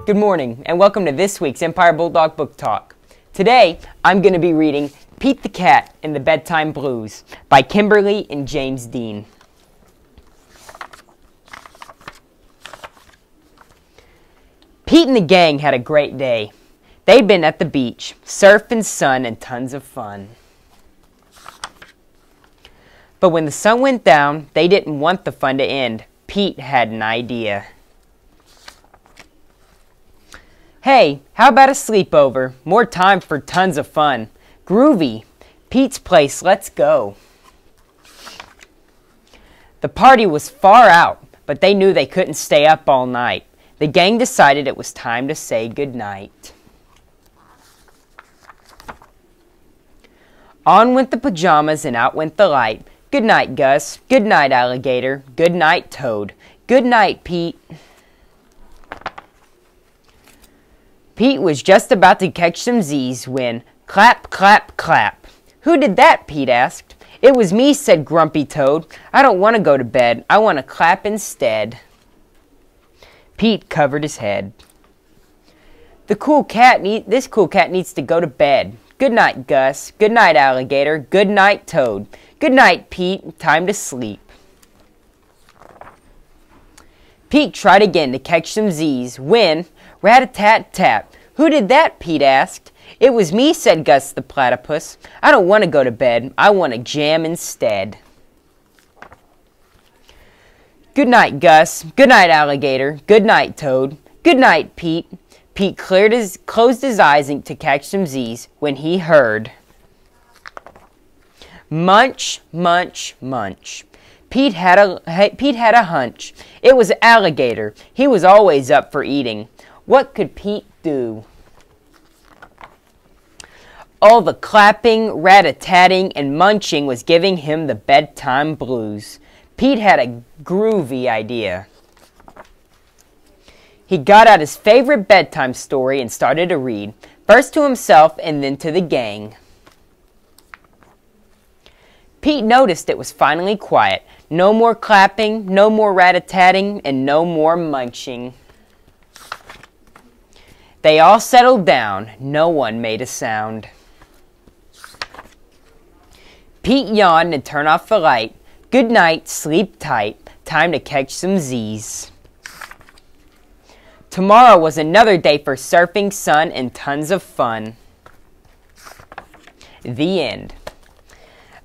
Good morning, and welcome to this week's Empire Bulldog Book Talk. Today, I'm going to be reading Pete the Cat and the Bedtime Blues by Kimberly and James Dean. Pete and the gang had a great day. They'd been at the beach, surf and sun, and tons of fun. But when the sun went down, they didn't want the fun to end. Pete had an idea. Hey, how about a sleepover? More time for tons of fun. Groovy. Pete's place, let's go. The party was far out, but they knew they couldn't stay up all night. The gang decided it was time to say goodnight. On went the pajamas and out went the light. Good night, Gus. Good night, Alligator. Good night, Toad. Good night, Pete. Pete was just about to catch some Z's when clap, clap, clap. Who did that? Pete asked. It was me, said Grumpy Toad. I don't want to go to bed. I want to clap instead. Pete covered his head. This cool cat needs to go to bed. Good night, Gus. Good night, Alligator. Good night, Toad. Good night, Pete. Time to sleep. Pete tried again to catch some Z's when rat-a-tat-tat. Who did that? Pete asked. It was me, said Gus the Platypus. I don't want to go to bed. I want to jam instead. Good night, Gus. Good night, Alligator. Good night, Toad. Good night, Pete. Pete closed his eyes to catch some Z's when he heard munch, munch, munch. Pete had a hunch. It was Alligator. He was always up for eating. What could Pete do? All the clapping, rat-a-tatting, and munching was giving him the bedtime blues. Pete had a groovy idea. He got out his favorite bedtime story and started to read, first to himself and then to the gang. Pete noticed it was finally quiet. No more clapping, no more rat-a-tatting, and no more munching. They all settled down. No one made a sound. Pete yawned and turned off the light. Good night, sleep tight. Time to catch some Z's. Tomorrow was another day for surfing, sun, and tons of fun. The end.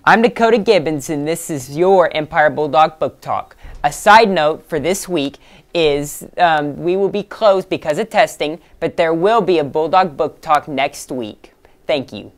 I'm Dakota Gibbons, and this is your Empire Bulldog Book Talk. A side note for this week is we will be closed because of testing, but there will be a Bulldog Book Talk next week. Thank you.